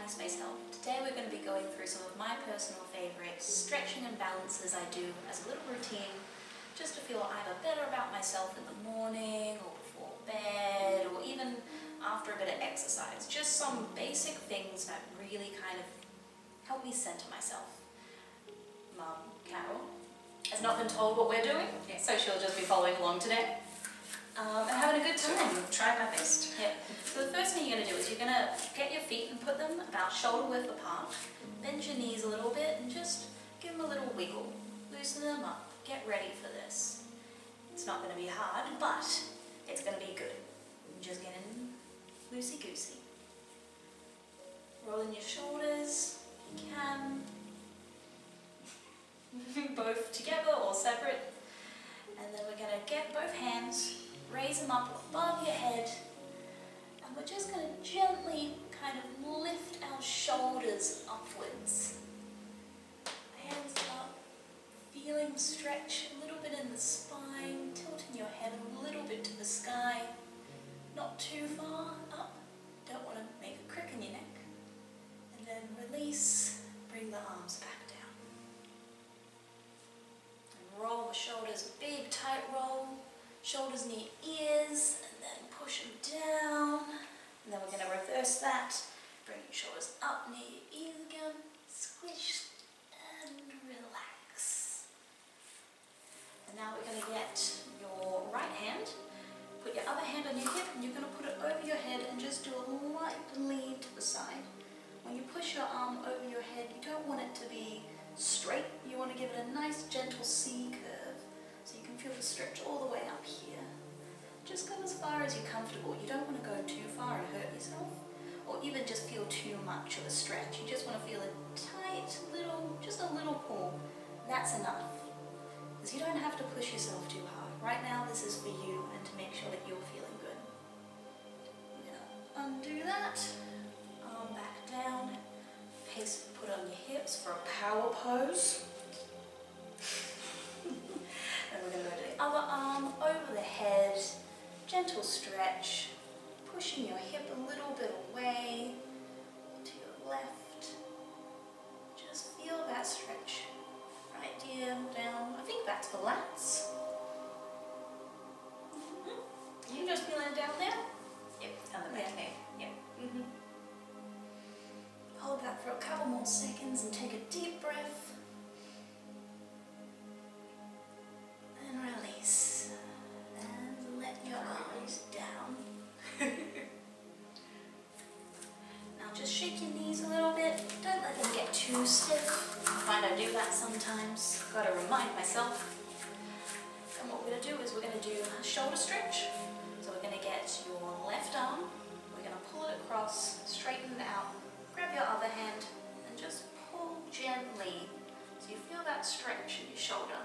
Tiny Space Help. Today we're going to be going through some of my personal favourite stretching and balances I do as a little routine, just to feel either better about myself in the morning or before bed or even after a bit of exercise. Just some basic things that really kind of help me center myself. Mum, Carol, has not been told what we're doing, so she'll just be following along today. And having a good time. Try my best. Yep. So the first thing you're going to do is you're going to get your feet and put them about shoulder width apart. Bend your knees a little bit and just give them a little wiggle. Loosen them up. Get ready for this. It's not going to be hard, but it's going to be good. Just getting loosey-goosey. Rolling your shoulders. You can. Both together or separate. And then we're going to get both hands, raise them up above your head, and we're just going to gently kind of lift our shoulders upwards. Hands up, feeling stretch a little bit in the spine, tilting your head a little bit to the sky, not too far up, don't want to make a crick in your neck. And then release, bring the arms back down. Roll the shoulders, big tight roll, shoulders near ears, and then push them down. And then we're going to reverse that, bring your shoulders up near your ears again, squish and relax. And now we're going to get your right hand, put your other hand on your hip, and you're going to put it over your head and just do a light lean to the side. When you push your arm over your head, you don't want it to be straight. You want to give it a nice gentle C curve so you can feel the stretch all the way up here. Just go as far as you're comfortable. You don't want to go too far and hurt yourself or even just feel too much of a stretch. You just want to feel a tight little, just a little pull. That's enough, because you don't have to push yourself too hard. Right now this is for you and to make sure that you're feeling good. You're going to undo that, arm back down. Pace put on your hips for a power pose. And we're going to go to the other arm, over the head, gentle stretch, pushing your hip a little bit away to your left. Just feel that stretch. Right here, down, I think that's the lats. You just feeling it down there? Yep, on the back there. Yep. Hold that for a couple more seconds and take a deep breath. And release. And let your arms down. Now just shake your knees a little bit. Don't let them get too stiff. I find I do that sometimes. Gotta remind myself. And what we're going to do is we're going to do a shoulder stretch. So we're going to get your left arm. We're going to pull it across, straighten it out. Grab your other hand and just pull gently so you feel that stretch in your shoulder.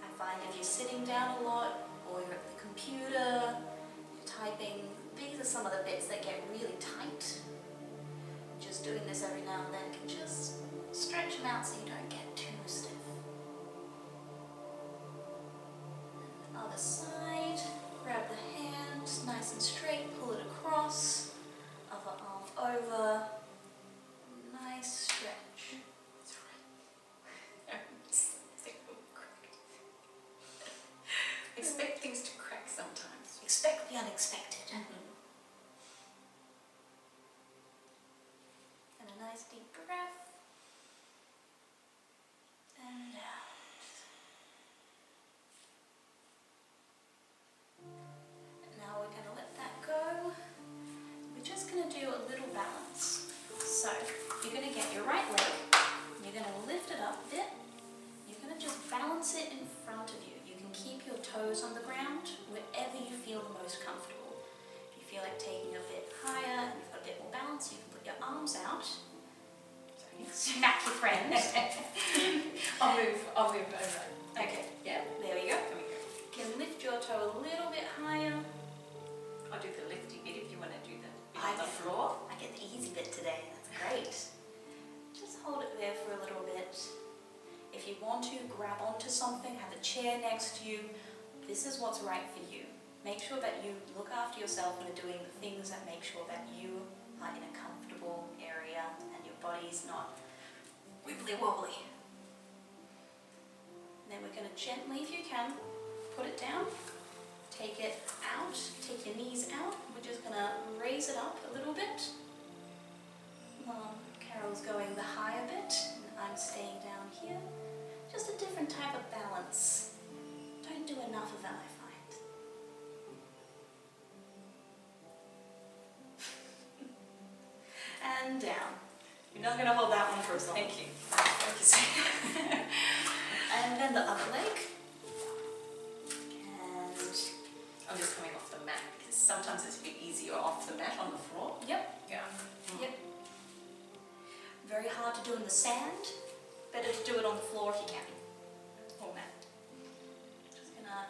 I find if you're sitting down a lot or you're at the computer, you're typing, these are some of the bits that get really tight. Just doing this every now and then can just stretch them out so you don't get too stiff. And the other side, grab the hand, nice and straight, pull it across, other arm over, nice stretch. Expect things to crack sometimes. Expect the unexpected. And a nice deep breath. And out. And now we're going to let that go. We're just going to do a little balance. So you're going to get your right leg, you're going to lift it up a bit, you're going to just balance it in front of you. You can keep your toes on the ground wherever you feel the most comfortable. If you feel like taking a bit higher and you've got a bit more balance, you can put your arms out. Sorry, smack your friend. I'll move over. Okay, Yeah, there we go. there we go. You can lift your toe a little bit higher. I'll do the lifty bit if you want to do the bit I on the get- floor. I get the easy bit today, that's great. Just hold it there for a little bit. If you want to, grab onto something, have a chair next to you. This is what's right for you. Make sure that you look after yourself and are doing the things that make sure that you are in a comfortable area and your body's not wibbly wobbly. Then we're going to gently, if you can, put it down, take it out, take your knees out. We're just going to raise it up a little bit. Carol's going the higher bit, and I'm staying down here. Just a different type of balance. Don't do enough of that, I find. And down. You're not going to hold that one for as long. Thank you. Focus. And then the other leg. And I'm just coming off the mat because sometimes it's a bit easier off the mat on the floor. yep, Yeah. yep. Very hard to do in the sand. Better to do it on the floor if you can. Or mat. Just gonna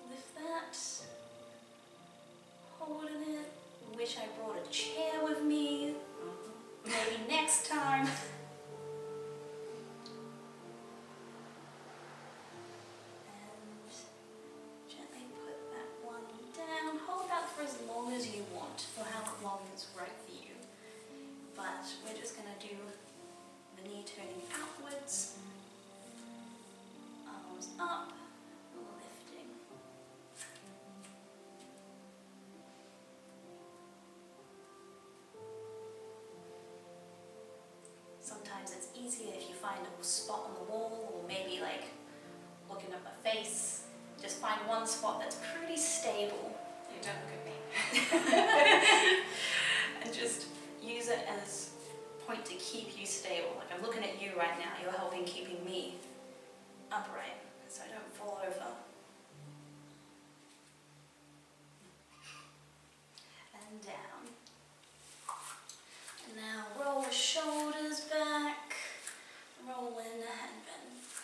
lift that. Holding it. Wish I brought a chair with me. Maybe next time. And gently put that one down. Hold that for as long as you want, for how long is right for you. But we're just going to do the knee turning outwards, arms up, lifting. Sometimes it's easier if you find a spot on the wall, or maybe like looking at my face. Just find one spot that's pretty stable. You don't look at me. And just use it as a point to keep you stable. Like I'm looking at you right now, you're helping keeping me upright so I don't fall over. And down. And now roll the shoulders back, roll in and then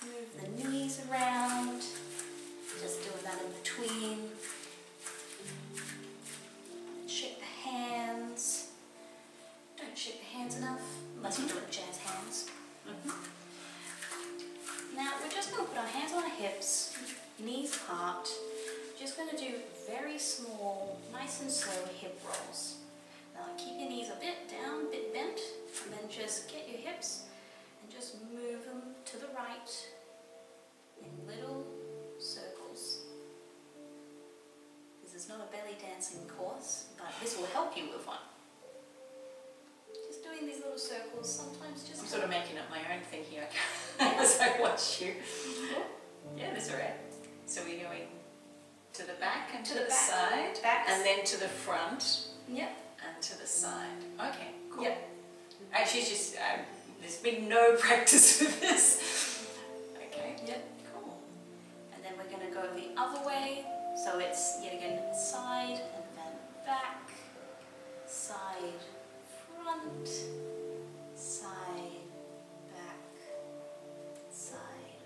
move the knees around. Just doing that in between. Shake the hands. Don't shake the hands enough, unless you're doing jazz hands. Now we're just going to put our hands on our hips, knees apart. Just going to do very small, nice and slow hip rolls. Now keep your knees a bit down, a bit bent, and then just get your hips and just move them to the right in little circles. This is not a belly dancing course, but this will help you with one. Just doing these little circles, sometimes just... I'm sort of making up my own thing here as I watch you. Yeah, that's all right. So we're going to the back and to the side, and then to the front. Yep. And to the side. Okay, cool. Yep. Actually, just there's been no practice with this. Okay. Yep. Cool. And then we're going to go the other way. So it's yet again side and then back, side, front, side, back, side,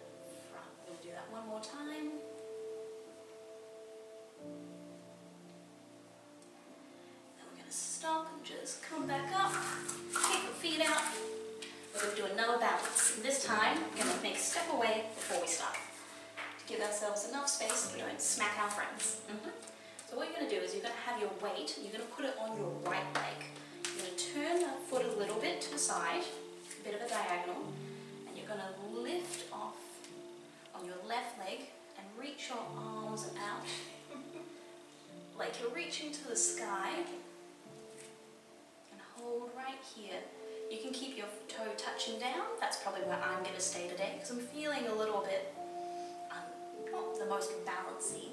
front. We'll do that one more time. Then we're going to stop and just come back up, kick the feet out. We're going to do another balance. And this time, we're going to make a step away before we start. Give ourselves enough space so we don't smack our friends. So what you're going to do is you're going to have your weight, you're going to put it on your right leg. You're going to turn that foot a little bit to the side, a bit of a diagonal, and you're going to lift off on your left leg and reach your arms out. Like you're reaching to the sky, and hold right here. You can keep your toe touching down. That's probably where I'm going to stay today because I'm feeling a little bit not the most balancey.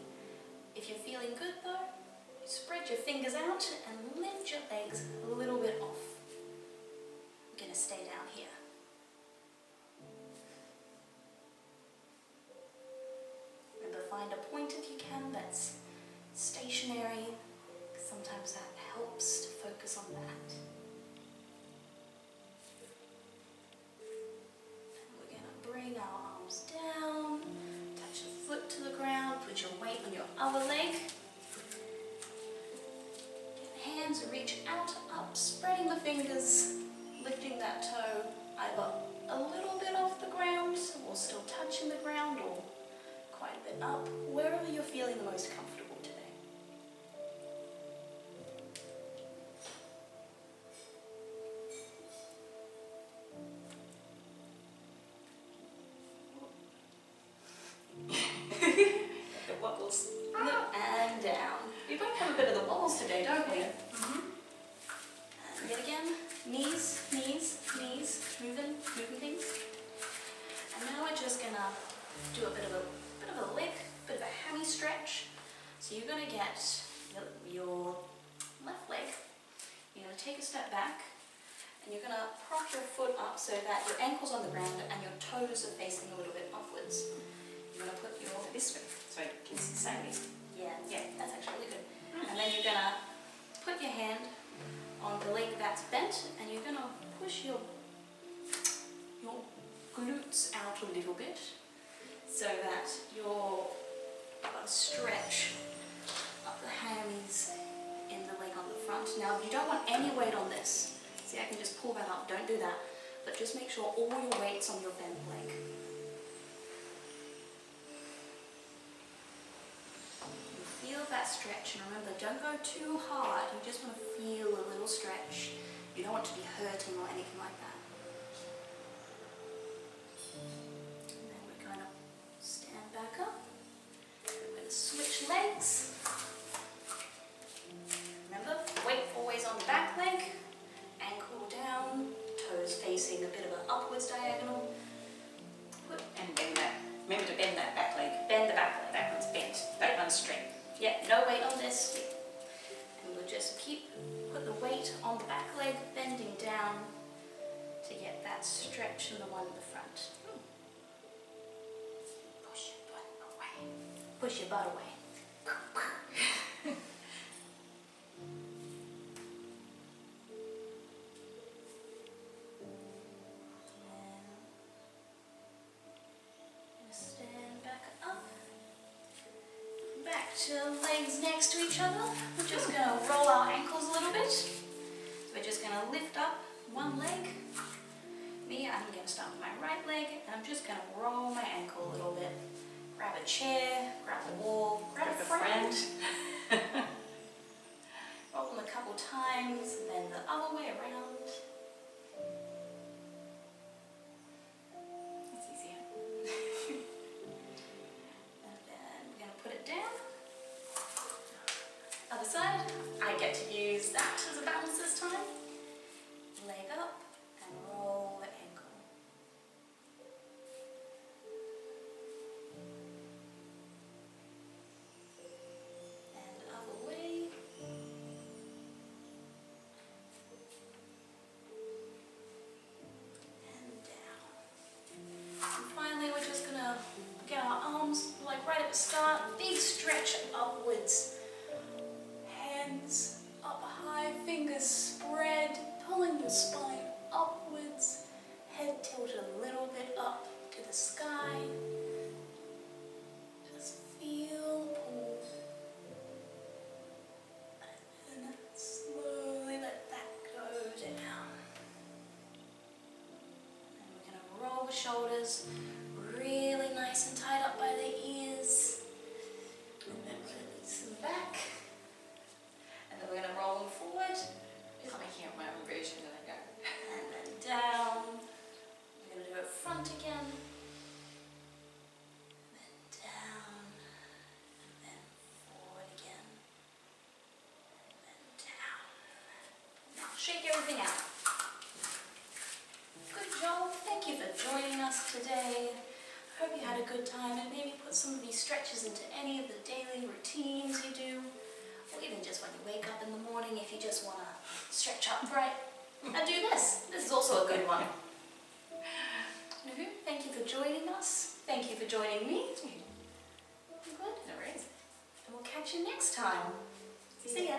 If you're feeling good though, spread your fingers out and lift your legs a little bit off. I'm going to stay down here. Remember, find a point if you can that's stationary. Sometimes that helps to focus on that. And we're going to bring our arms down. Touch the foot to the ground, put your weight on your other leg. Get the hands, reach out, up, spreading the fingers, lifting that toe either a little bit off the ground or still touching the ground or quite a bit up, wherever you're feeling the most comfortable today. do a bit of a leg, bit of a hammy stretch. So you're going to get your left leg, you're going to take a step back, and you're going to prop your foot up so that your ankle's on the ground and your toes are facing a little bit upwards. You're going to put your... This way, so I can say this. Yeah, that's actually really good. And then you're going to put your hand on the leg that's bent, and you're going to push your glutes out a little bit so that you're got a stretch up the hammies in the leg on the front. Now, you don't want any weight on this. See, I can just pull that up. Don't do that. But just make sure all your weight's on your bent leg. You feel that stretch, and remember, don't go too hard. You just want to feel a little stretch. You don't want to be hurting or anything like that. And then we're going to stand back up. We're going to switch legs. Remember, weight always on the back leg, ankle down, toes facing a bit of an upwards diagonal. And bend that. Remember to bend that back leg. Bend the back leg. That one's bent. That one's straight. Yeah, no weight on this. And we'll just put the weight on the back leg, bending down to get that stretch in the one in the front. Push your butt away. Push your butt away. Stand back up. Back to legs next to each other. We're just going to roll our ankles a little bit. So we're just going to lift up one leg. Me, I'm going to start with my right leg, and I'm just going to roll my ankle a little bit. Grab a chair, grab a wall, grab a friend. Roll them a couple times, and then the other way around. It's easier. And then we're going to put it down. Other side. I get to use that as a balance this time. Leg up and roll the ankle. And other way. And down. And finally, we're just going to get our arms, like right at the start, big stretch upwards. Hands up high, fingers spread, pulling your spine upwards, head tilted a little bit up to the sky. Just feel the pull. And then slowly let that go down. And we're going to roll the shoulders really nice and tight up by the ears. And then release them back. And then we're going to roll them forward. Just making up my own version as I go. And then down. We're going to do it front again. And then down. And then forward again. And then down. Now shake everything out. Good job. Thank you for joining us today. I hope you had a good time, and maybe put some of these stretches into any of the daily routines you do. Or even just when you wake up in the morning, if you just want to stretch upright and do this. This is also a good one. Thank you for joining us. Thank you for joining me. Good. No worries. And we'll catch you next time. See ya.